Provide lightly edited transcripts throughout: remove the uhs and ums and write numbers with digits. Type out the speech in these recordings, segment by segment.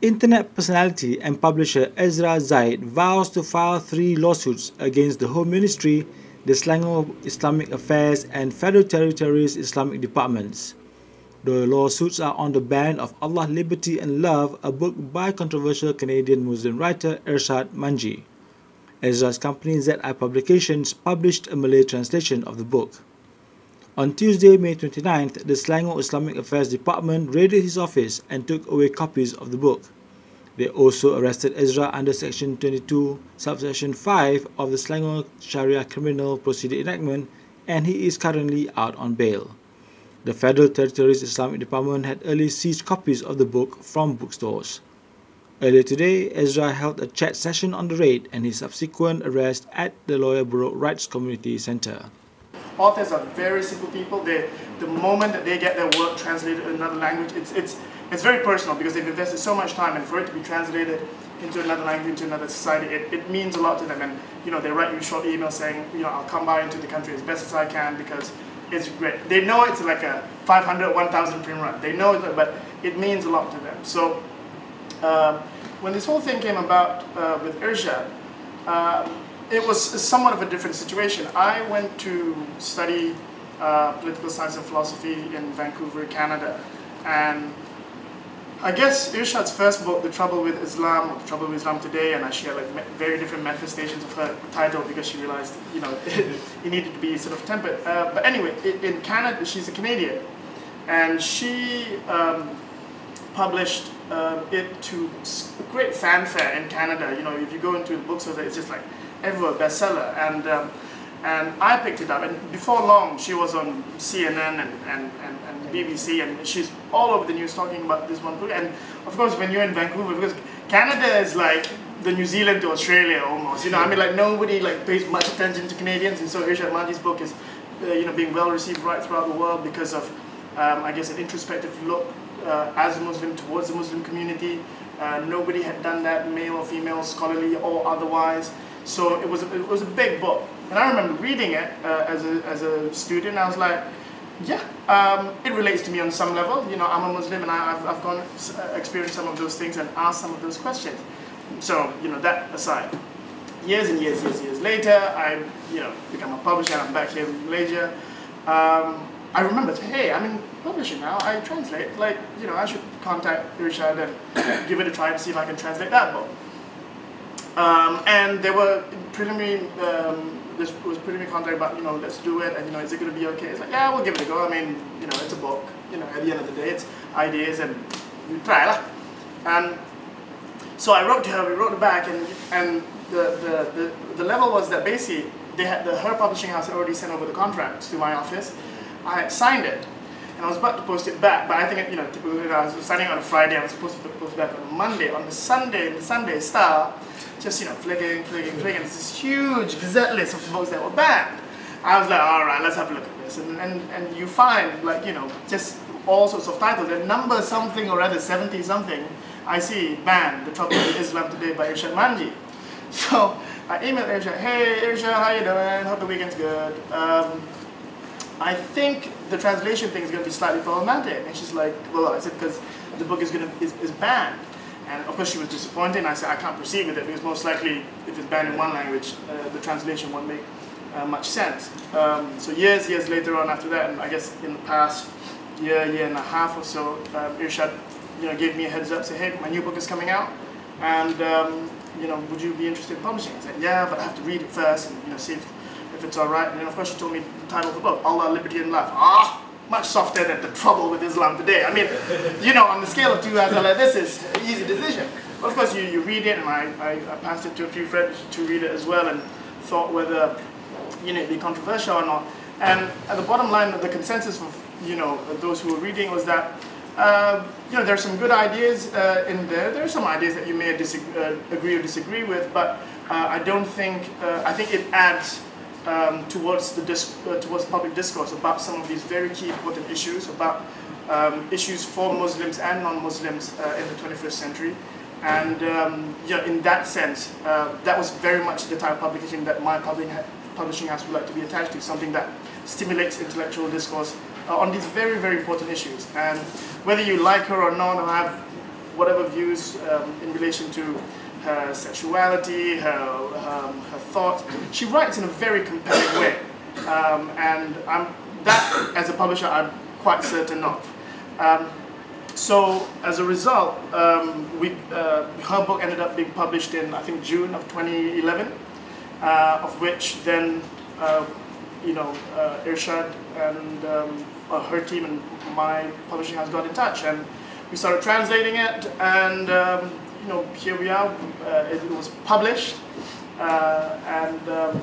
Internet personality and publisher Ezra Zaid vows to file 3 lawsuits against the Home Ministry, the Selangor Islamic Affairs and Federal Territories Islamic Departments. The lawsuits are on the ban of Allah, Liberty and Love, a book by controversial Canadian Muslim writer Irshad Manji. Ezra's company ZI Publications published a Malay translation of the book. On Tuesday, May 29th, the Selangor Islamic Affairs Department raided his office and took away copies of the book. They also arrested Ezra under Section 22, Subsection 5 of the Selangor Sharia Criminal Procedure Enactment, and he is currently out on bail. The Federal Territories Islamic Department had earlier seized copies of the book from bookstores. Earlier today, Ezra held a chat session on the raid and his subsequent arrest at the Lawyer Buruk Rights Community Centre. Authors are very simple people. The moment that they get their work translated in another language, it's very personal because they've invested so much time, and for it to be translated into another language, into another society, it means a lot to them. And they write you a short email saying, I'll come by into the country as best as I can because it's great. They know it's like a 500, 1,000 print run. They know it, but it means a lot to them. So when this whole thing came about with Irshad, it was somewhat of a different situation. I went to study political science and philosophy in Vancouver, Canada, and I guess Irshad's first book, The Trouble with Islam, or The Trouble with Islam Today, and she had like very different manifestations of her title because she realized, it needed to be sort of tempered. But anyway, in Canada, she's a Canadian, and she published it to great fanfare in Canada. If you go into the bookstore, it's just like everywhere bestseller, and I picked it up, and before long she was on CNN and BBC, and she's all over the news talking about this one book. And of course, when you're in Vancouver, because Canada is like the New Zealand to Australia almost, like nobody pays much attention to Canadians, and so Irshad Manji's book is being well received right throughout the world because of I guess an introspective look as a Muslim towards the Muslim community. Nobody had done that, male or female, scholarly or otherwise. So it was a big book, and I remember reading it as a student. I was like, yeah, it relates to me on some level. I'm a Muslim, and I've gone experienced some of those things and asked some of those questions. So that aside, years and years later, I become a publisher. And I'm back here in Malaysia. I remembered, hey, I'm in publishing now. I translate. I should contact Irshad and give it a try to see if I can translate that book. And there were preliminary, this was preliminary contact about, let's do it, and is it going to be okay? It's like, yeah, we'll give it a go. I mean, it's a book. At the end of the day, it's ideas, and you try lah. And so I wrote to her. We wrote it back, and the level was that basically they had her publishing house had already sent over the contracts to my office. I had signed it, and I was about to post it back, but I think typically I was signing on a Friday. I was supposed to post it back on a Monday. On the Sunday Star, just flicking. It's this huge gazette list of books that were banned. I was like, all right, let's have a look at this, and you find just all sorts of titles. And number something or rather 70 something, I see banned. The Trouble with Islam Today by Irshad Manji. So I emailed Irshad, hey Irshad, how you doing? Hope the weekend's good. I think the translation thing is going to be slightly problematic. And she's like, well, I said, because the book is banned. And of course she was disappointed, and I said, I can't proceed with it because most likely if it's banned in one language, the translation won't make much sense. So years later on after that, and I guess in the past year and a half or so, Irshad gave me a heads up, say, hey, my new book is coming out, and would you be interested in publishing it? I said, yeah, but I have to read it first and see if it's all right. And then of course she told me the title of the book, Allah, Liberty and Love. Much softer than The Trouble with Islam Today. I mean, on the scale of 2, I was like, this is an easy decision. But of course you read it, and I passed it to a few friends to read it as well, and thought whether it'd be controversial or not. And at the bottom line, the consensus of those who were reading was that there's some good ideas in there. There are some ideas that you may agree or disagree with, but I don't think I think it adds towards public discourse about some of these very key important issues, about issues for Muslims and non-Muslims in the 21st century. And in that sense, that was very much the type of publication that my publishing house would like to be attached to, something that stimulates intellectual discourse on these very, very important issues. And whether you like her or not, or have whatever views in relation to her sexuality, her thoughts. She writes in a very compelling way, and that, as a publisher, I'm quite certain of. So as a result, her book ended up being published in, I think, June of 2011, of which then, Irshad and her team and my publishing house got in touch, and we started translating it, and here we are. It was published, and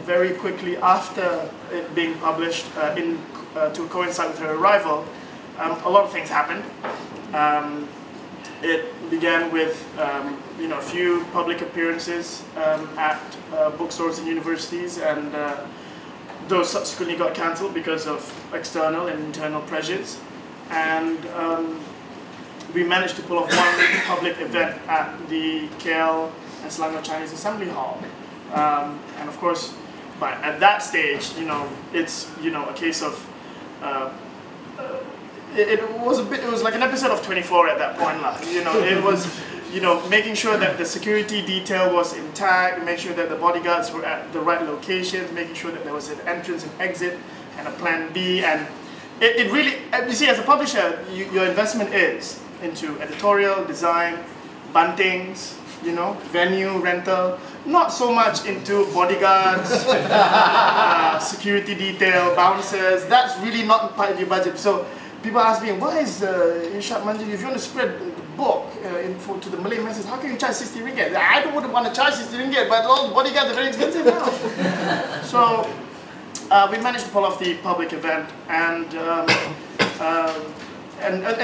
very quickly after it being published, to coincide with her arrival, a lot of things happened. It began with a few public appearances at bookstores and universities, and those subsequently got cancelled because of external and internal pressures. And we managed to pull off one public event at the KL and Selangor Chinese Assembly Hall. And of course, at that stage, it's a case of it was like an episode of 24 at that point. It was making sure that the security detail was intact, make sure that the bodyguards were at the right locations, making sure that there was an entrance and exit and a plan B. And it really, you see, as a publisher, your investment is into editorial, design, buntings, venue, rental, not so much into bodyguards, security detail, bouncers. That's really not part of your budget. So people ask me, why is Irshad Manji, if you want to spread the book to the Malay masses, how can you charge 60 ringgit? I wouldn't want to charge 60 ringgit, but all the bodyguards are very expensive now. So we managed to pull off the public event, and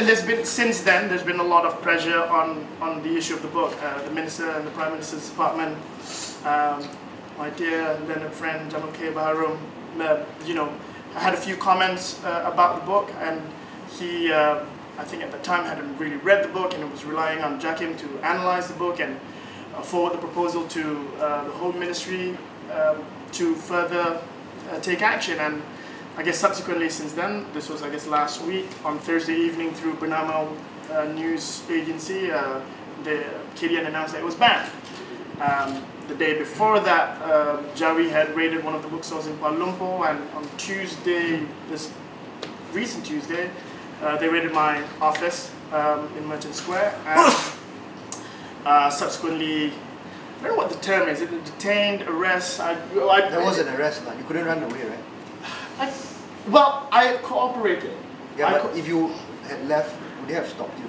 there's been, since then, there's been a lot of pressure on the issue of the book. The Minister and the Prime Minister's Department, my dear learned friend Jamal K. Baharum, I had a few comments about the book, and he, I think at the time, hadn't really read the book and was relying on Jakim to analyze the book and forward the proposal to the Home Ministry to further take action. And I guess subsequently since then, this was, I guess, last week, on Thursday evening through Bernama News Agency, the KDN announced that it was banned. The day before that, Jawi had raided one of the bookstores in Kuala Lumpur, and on Tuesday, this recent Tuesday, they raided my office in Merchant Square, and subsequently, I don't know what the term is, detained, arrest. There was an arrest, you couldn't run away, right? I cooperated. Yeah, but if you had left, would they have stopped you?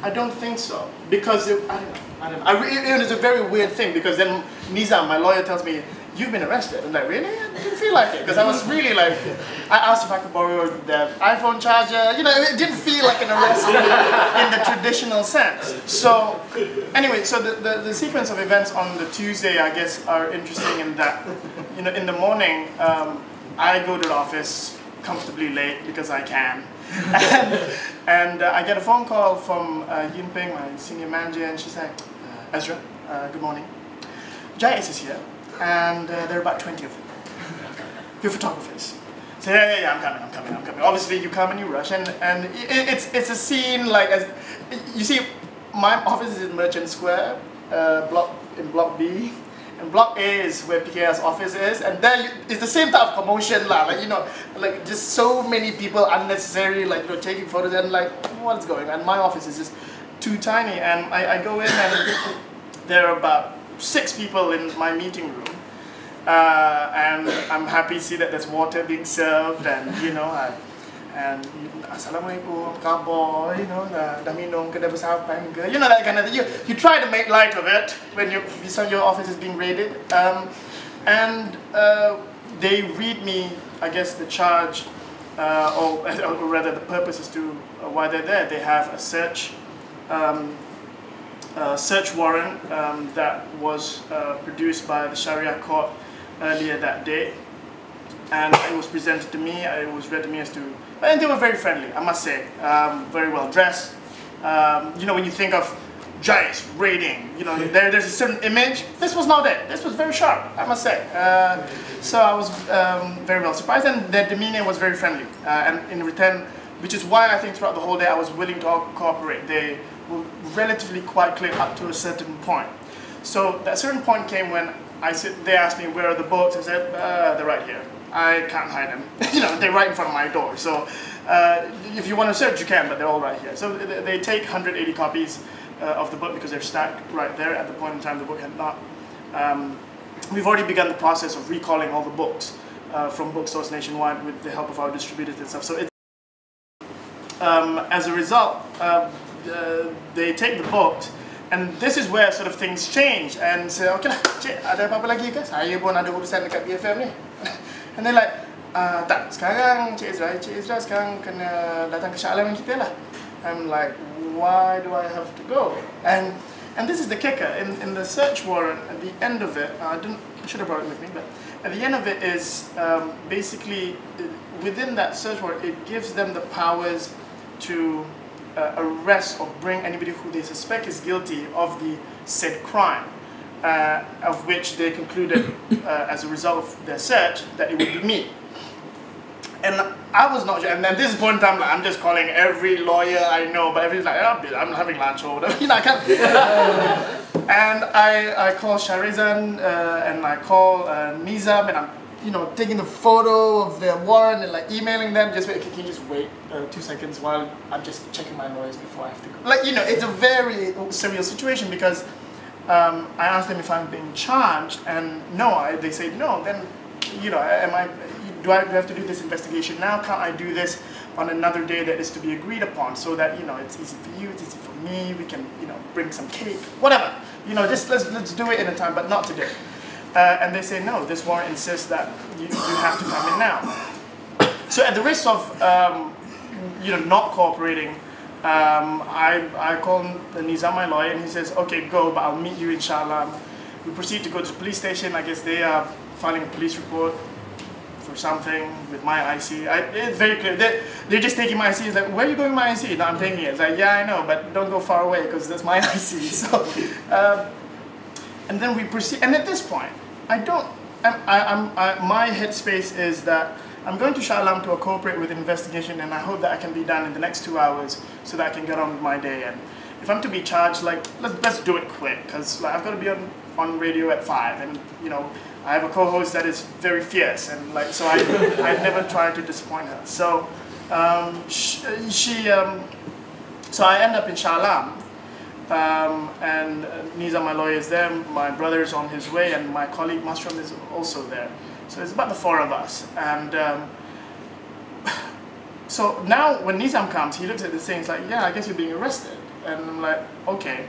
I don't think so, because it was a very weird thing, because then Nizam, my lawyer, tells me, you've been arrested. I'm like, really? I didn't feel like it, because I was really like, I asked if I could borrow the iPhone charger, it didn't feel like an arrest in the traditional sense. So, anyway, so the sequence of events on the Tuesday, I guess, are interesting in that, in the morning, I go to the office comfortably late, because I can. and I get a phone call from Yin Peng, my senior manager, and she's like, Ezra, good morning. Jais is here, and there are about 20 of them. You're photographers. So yeah, I'm coming. Obviously, you come and you rush, and it's a scene like, as you see, my office is in Merchant Square, in Block B. And Block A is where PKR's office is, and there it's the same type of commotion, like just so many people unnecessary, taking photos, and what's going on? And my office is just too tiny, and I go in, and there are about 6 people in my meeting room, and I'm happy to see that there's water being served, and and Assalamualaikum, kabar, dah minum ke dah bersahabat ke, that kind of thing. You try to make light of it when your office is being raided, and they read me, I guess, the charge, or rather the purpose as to why they're there. They have a search warrant that was produced by the Sharia court earlier that day, and it was presented to me. It was read to me as to. And they were very friendly, I must say. Very well dressed. When you think of Jais raiding, there's a certain image. This was not it. This was very sharp, I must say. So I was very well surprised, and their demeanor was very friendly. And in return, which is why I think throughout the whole day I was willing to cooperate. They were relatively quite clear up to a certain point. So that certain point came when they asked me, where are the books? I said, they're right here. I can't hide them. You know, they're right in front of my door. So if you want to search, you can, but they're all right here. So they take 180 copies of the book because they're stacked right there at the point in time the book had not. We've already begun the process of recalling all the books from bookstores nationwide with the help of our distributors and stuff. So it's, as a result, they take the books, and this is where sort of things change and say, okay lah, cik, ada apa-apa lagi ke? Saya pun ada urusan dekat BFM ni. And they're like, tak, sekarang Cik Ezra sekarang kena datang ke Shah Alam kita lah. I'm like, why do I have to go? And this is the kicker. In the search warrant, at the end of it, I should have brought it with me, but at the end of it is basically, within that search warrant, it gives them the powers to arrest or bring anybody who they suspect is guilty of the said crime, of which they concluded as a result of their search that it would be me. And I was not sure, and at this point in time, like, I'm just calling every lawyer I know, but everybody's like, oh, I'm having lunch or whatever, you know, I can't. And I call Shahrizan, and I call Nizam, and I'm, you know, taking the photo of their warrant and like emailing them, just wait, can you just wait 2 seconds while I'm just checking my lawyers before I have to go. Like, you know, it's a very surreal situation because I asked them if I'm being charged, and no, they say no, then, you know, do I have to do this investigation now? Can't I do this on another day that is to be agreed upon so that, you know, it's easy for you, it's easy for me, we can, you know, bring some cake, whatever. You know, just let's do it in a time, but not today. And they say, no, this warrant insists that you have to come in now. So at the risk of, you know, not cooperating, I call Nizam, my lawyer, and he says, okay, go, but I'll meet you inshallah. We proceed to go to the police station. I guess they are filing a police report for something with my IC. It's very clear. They're just taking my IC. It's like, where are you going with my IC? No, I'm taking it. It's like, yeah, I know, but don't go far away because that's my IC. So, and then we proceed. And at this point, my headspace is that I'm going to Shah Alam to cooperate with the investigation, and I hope that I can be done in the next 2 hours so that I can get on with my day. And if I'm to be charged, like, let's do it quick, because like, I've got to be on radio at 5, and you know, I have a co-host that is very fierce, and like, so I never try to disappoint her. So so I end up in Shah Alam, and Nizam, my lawyer, is there. My brother is on his way, and my colleague Masram is also there. So it's about the 4 of us, and so now when Nizam comes, he looks at this thing. He's like, "Yeah, I guess you're being arrested," and I'm like, "Okay."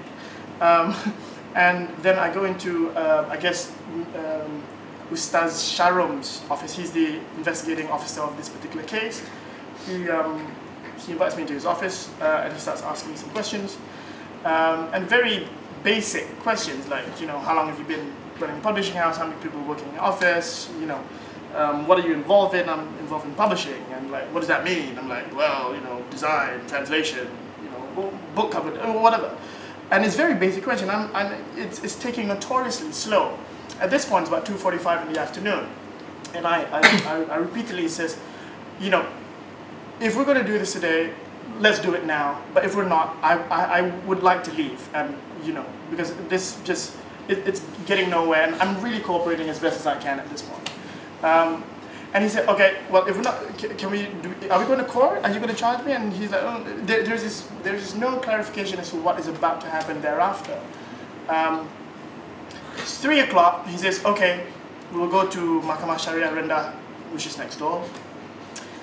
And then I go into, I guess, Ustaz Sharum's office. He's the investigating officer of this particular case. He invites me to his office, and he starts asking me some questions, and very basic questions like, you know, how long have you been running a publishing house? How many people working in the office? You know, what are you involved in? I'm involved in publishing, and like, what does that mean? I'm like, well, you know, design, translation, you know, book cover, whatever. And it's very basic question, and it's taking notoriously slow. At this point, it's about 2:45 in the afternoon, and I repeatedly says, you know, if we're going to do this today, let's do it now. But if we're not, I would like to leave, and you know, because this just it's getting nowhere, and I'm really cooperating as best as I can at this point. And he said, okay, well, if we're not, can we do, are we going to court? Are you going to charge me? And he's like, oh, there's no clarification as to what is about to happen thereafter. It's 3 o'clock. He says, okay, we'll go to Mahkamah Syariah Rendah, which is next door.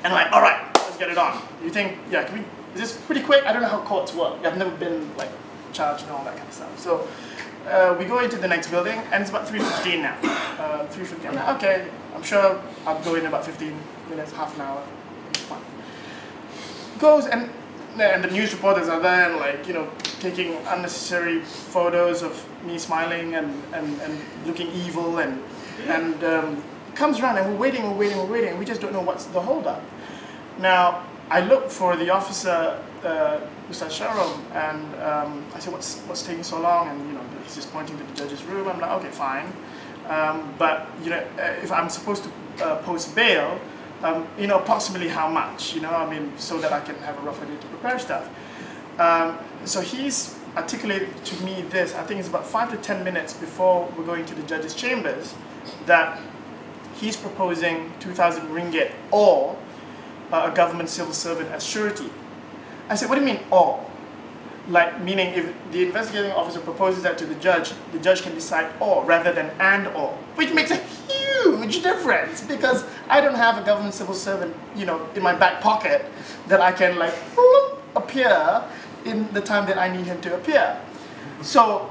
And I'm like, all right, let's get it on. You think, yeah, can we? Is this pretty quick? I don't know how courts work. I've never been like charged and all that kind of stuff. So we go into the next building, and it's about 3:15 now. 3:15. I'm like, okay, I'm sure I'll go in about 15 minutes, half an hour. Fine. Goes, and the news reporters are there, and like, you know, taking unnecessary photos of me smiling and looking evil, and comes around, and we're waiting, and we just don't know what's the hold up. Now, I look for the officer, Ustaz Sharom, and I said, what's taking so long? And you know, he's just pointing to the judge's room. I'm like, okay, fine. But you know, if I'm supposed to post bail, you know, approximately how much? You know, I mean, so that I can have a rough idea to prepare stuff. so he's articulated to me this, I think it's about 5 to 10 minutes before we're going to the judge's chambers, that he's proposing 2,000 ringgit or a government civil servant as surety. I said, what do you mean or? Like, meaning if the investigating officer proposes that to the judge can decide or rather than and or, which makes a huge difference because I don't have a government civil servant, you know, in my back pocket that I can like appear in the time that I need him to appear. So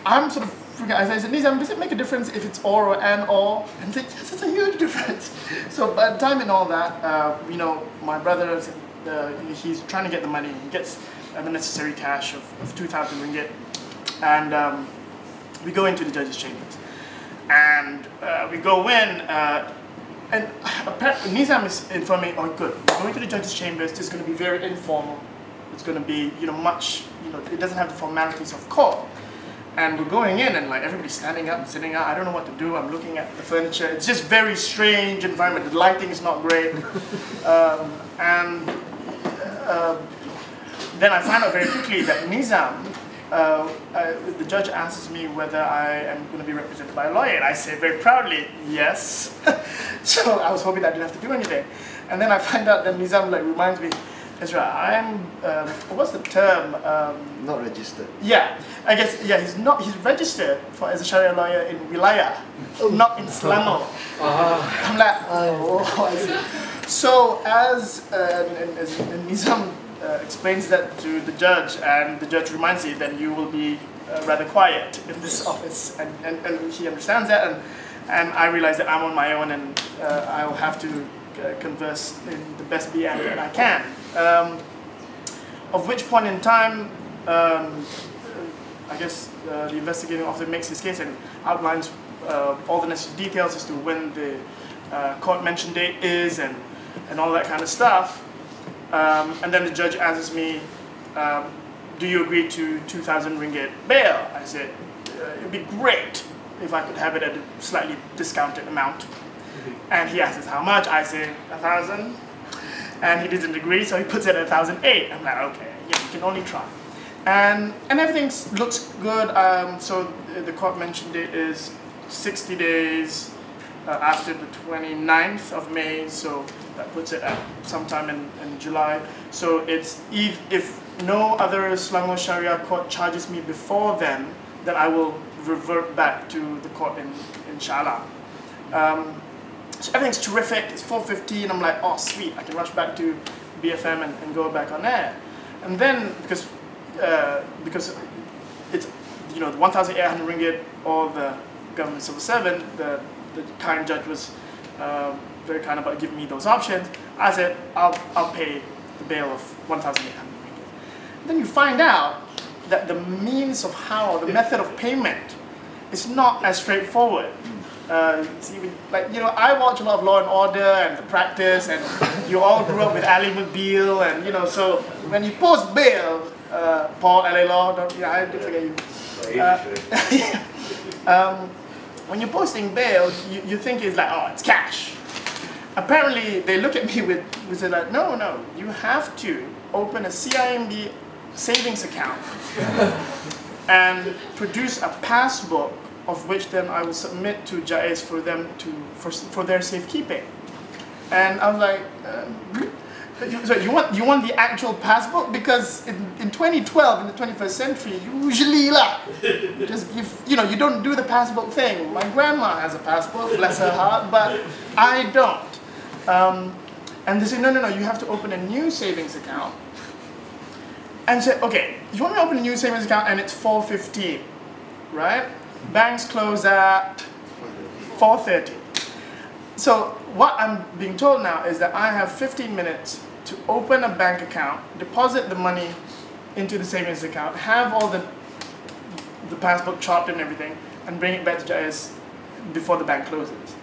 I'm sort of freaking out. I said, Nizam, does it make a difference if it's or and or? And he's like, yes, it's a huge difference. So by the time and all that, you know, my brother, he's trying to get the money. He gets the necessary cash of 2,000 ringgit, and we go into the judge's chambers, and we go in, and apparently Nizam is informing, oh good, we're going to the judge's chambers. It's going to be very informal. It's going to be, you know, much, you know, it doesn't have the formalities of court. And we're going in, and like everybody's standing up and sitting out. I don't know what to do. I'm looking at the furniture. It's just very strange environment. The lighting is not great, then I find out very quickly that Nizam, the judge asks me whether I am going to be represented by a lawyer, and I say very proudly, yes. So I was hoping that I didn't have to do anything. And then I find out that Nizam like reminds me, Ezra, I'm, what's the term? Not registered. Yeah, I guess, yeah, he's registered as a Sharia lawyer in Wilayah, not in Selangor. I'm like, oh, I see. So as Nizam explains that to the judge, and the judge reminds you, then you will be rather quiet in this office, and he understands that, and I realize that I'm on my own, and I'll have to converse in the best BM that I can. Of which point in time, I guess the investigating officer makes his case and outlines all the necessary details as to when the court mention date is, and all that kind of stuff. And then the judge asks me, do you agree to 2,000 ringgit bail? I said, it'd be great if I could have it at a slightly discounted amount. And he asks how much. I say 1,000. And he doesn't agree, so he puts it at 1,008. I'm like, okay, yeah, you can only try. And everything looks good. So the court mentioned it is 60 days after the 29th of May, so that puts it at sometime in July. So it's if no other Selangor Sharia court charges me before then I will revert back to the court in Shah Alam. So everything's terrific. It's 4:15. I'm like, oh sweet, I can rush back to BFM and go back on air. And then because it's, you know, the 1,800 ringgit or the government civil servant, the kind judge was very kind about giving me those options. I said, I'll pay the bail of 1,800 ringgit. Then you find out that the means of how, the method of payment is not as straightforward. Like, you know, I watch a lot of Law and Order and The Practice, and you all grew up with Ali McBeal, and you know, so when you post bail, Paul LA Law, I did forget you. When you're posting bail, you think it's like, oh, it's cash. Apparently, they look at me with like, no, you have to open a CIMB savings account and produce a passbook, of which then I will submit to JAIZ for them for their safekeeping. And I was like, so you want the actual passbook? Because in 2012, in the 21st century, usually just you know, you don't do the passbook thing. My grandma has a passbook, bless her heart, but I don't. And they say, no, you have to open a new savings account. And say, okay, you want me to open a new savings account, and it's 4:15, right? Banks close at 4:30. So what I'm being told now is that I have 15 minutes to open a bank account, deposit the money into the savings account, have all the passbook chopped and everything, and bring it back to JAIZ before the bank closes.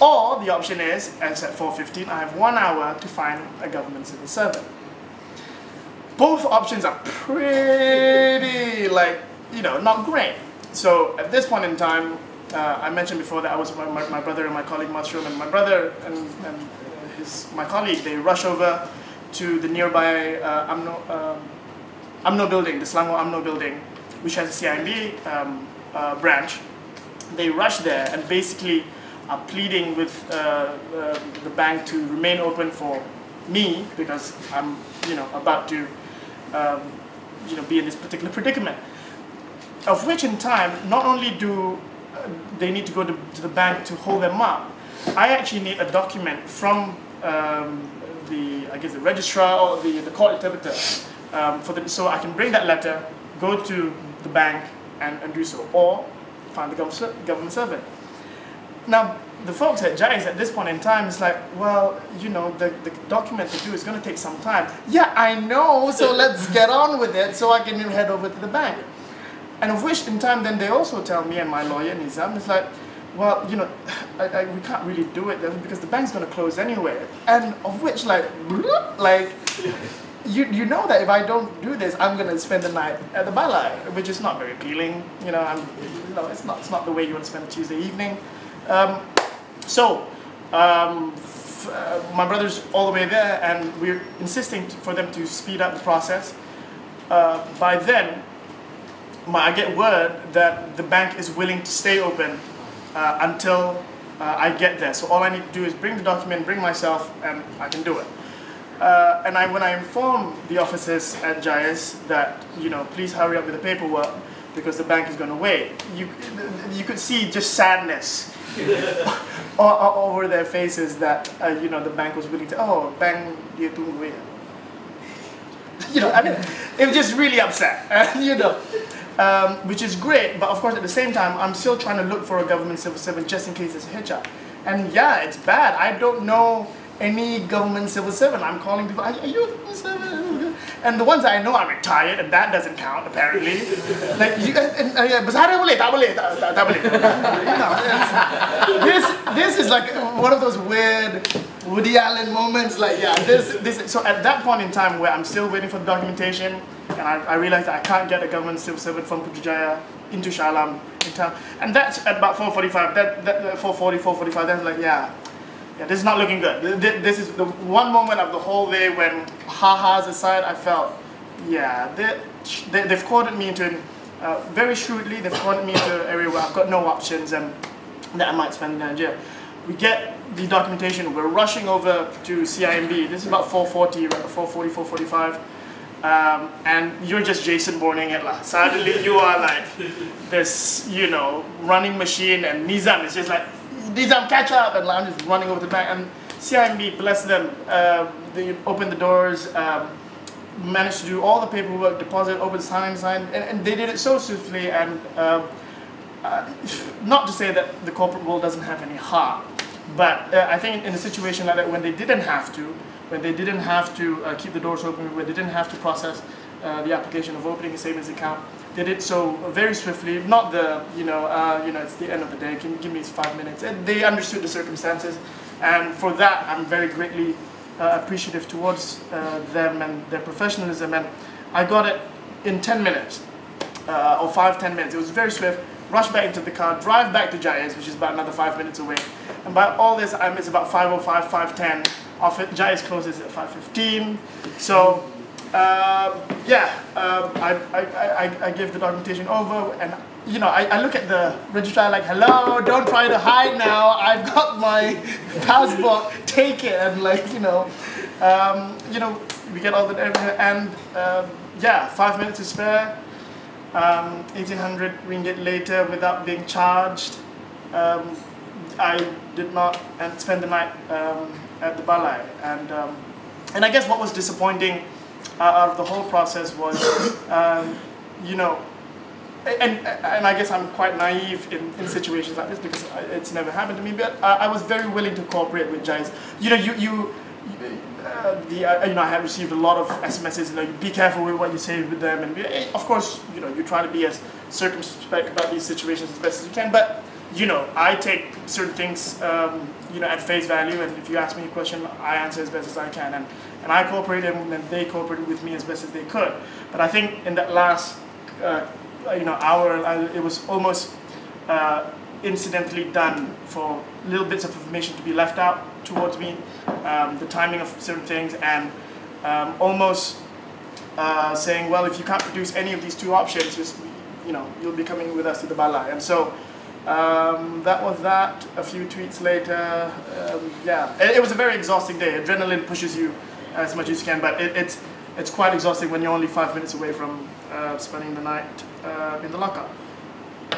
Or the option is, as at 4:15, I have 1 hour to find a government civil servant. Both options are pretty, like, you know, not great. So at this point in time, I mentioned before that I was with my brother and my colleague Mushroom, and my brother and my colleague, they rush over to the nearby building, the Selangor UMNO building, which has a CIMB branch. They rush there and basically are pleading with the bank to remain open for me because I'm, about to, be in this particular predicament. Of which in time, not only do they need to go to the bank to hold them up, I actually need a document from the registrar or the court interpreter so I can bring that letter, go to the bank and do so, or find the government servant. Now, the folks at JAIS at this point in time is like, well, the document to do is going to take some time. Yeah, I know, so let's get on with it so I can head over to the bank. And of which in time then they also tell me and my lawyer Nizam, it's like, well, we can't really do it because the bank's going to close anyway. And of which you know that if I don't do this, I'm going to spend the night at the Malay, which is not very appealing. It's not the way you want to spend a Tuesday evening. My brother's all the way there, and we're insisting for them to speed up the process. By then, I get word that the bank is willing to stay open until I get there. So all I need to do is bring the document, bring myself, and I can do it. When I inform the officers at JAIS that, please hurry up with the paperwork because the bank is going to wait, you could see just sadness over their faces that, the bank was willing to, bank dia tunggu ya. It was just really upset, which is great, but of course at the same time, I'm still trying to look for a government civil servant just in case there's a hitch up. And yeah, it's bad. I don't know any government civil servant. I'm calling people, are you a government servant? And the ones that I know are retired, and that doesn't count apparently. This is like one of those weird Woody Allen moments. So at that point in time where I'm still waiting for the documentation, and I realized that I can't get a government civil servant from Putrajaya into Shah Alam in town, and that's at about 4:45. That 4:40, 4:45. That's like, yeah, this is not looking good. This is the one moment of the whole day when, ha-has aside, I felt, yeah, they've cornered me into, very shrewdly, they've cornered me into an area where I've got no options and that I might spend in Nigeria. We get the documentation, we're rushing over to CIMB. This is about 4:40, 4:40, 4:45. And you're just Jason Bourning it. Suddenly you are like this, running machine, and Nizam is just like, Nizam, catch up, and I'm just running over the bank. And CIMB, bless them, they opened the doors, managed to do all the paperwork, deposit, open, sign, and they did it so swiftly. And not to say that the corporate world doesn't have any heart, but I think in a situation like that, when they didn't have to keep the doors open, when they didn't have to process the application of opening a savings account, they did so very swiftly. Not the, it's the end of the day, give me 5 minutes. And they understood the circumstances, and for that I'm very greatly appreciative towards them and their professionalism. And I got it in 10 minutes, or 5-10 minutes. It was very swift. Rush back into the car, drive back to JAIS, which is about another 5 minutes away. And by all this, it's about 5:05, 5:10. JAIS closes at 5:15. So, I give the documentation over, and I look at the registrar like, hello, don't try to hide now. I've got my passport. Take it, and we get all the and 5 minutes to spare. 1,800 ringgit later, without being charged, I did not spend the night at the Balai. And I guess what was disappointing out of the whole process was, and I guess I'm quite naive in situations like this because it's never happened to me, but I was very willing to cooperate with JAIS. I had received a lot of SMSs, be careful with what you say with them, and of course, you try to be as circumspect about these situations as best as you can, but I take certain things, at face value, and if you ask me a question, I answer as best as I can, and I cooperated, and they cooperated with me as best as they could. But I think in that last, hour, it was almost incidentally done for little bits of information to be left out towards me, the timing of certain things, and almost saying, well, if you can't produce any of these two options, just, you'll be coming with us to the Malay. And so that was that. A few tweets later, yeah, it was a very exhausting day. Adrenaline pushes you as much as you can, but it's quite exhausting when you're only 5 minutes away from spending the night in the lockup.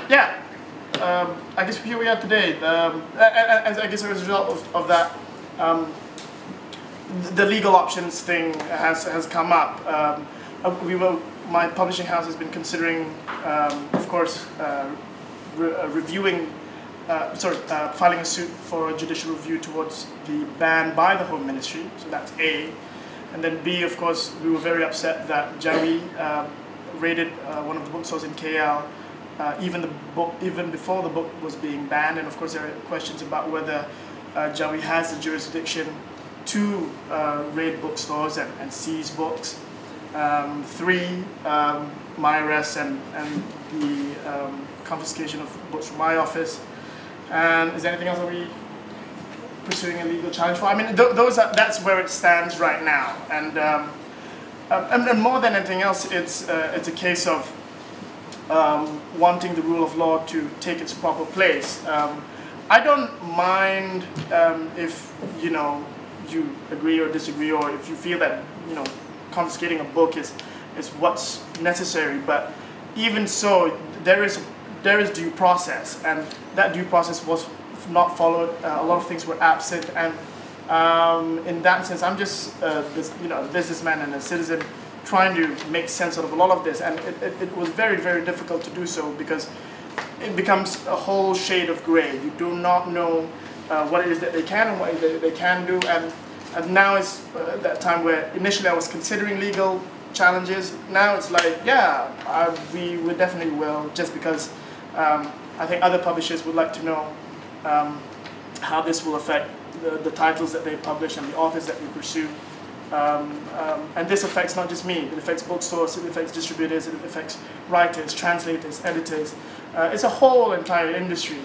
Yeah, I guess here we are today. I guess as a result of that, the legal options thing has come up. My publishing house has been considering, of course, filing a suit for a judicial review towards the ban by the Home Ministry. So that's A. And then B, of course, we were very upset that Jawi raided one of the bookstores in KL even before the book was being banned. And of course, there are questions about whether Jawi has the jurisdiction to raid bookstores and seize books. 3, my arrest and the confiscation of books from my office. And is there anything else that we pursuing a legal challenge for? I mean, that's where it stands right now. And more than anything else, it's a case of wanting the rule of law to take its proper place. I don't mind if you agree or disagree, or if you feel that confiscating a book is what's necessary. But even so, there is due process, and that due process was not followed. A lot of things were absent, and in that sense, I'm just a businessman and a citizen trying to make sense out of a lot of this, and it was very, very difficult to do so, because it becomes a whole shade of gray. You do not know what it is that they can and what they can do, and now it's that time where initially I was considering legal challenges. Now it's like, yeah, we definitely will, just because I think other publishers would like to know how this will affect the titles that they publish and the authors that we pursue. And this affects not just me, it affects bookstores, it affects distributors, it affects writers, translators, editors. It's a whole entire industry.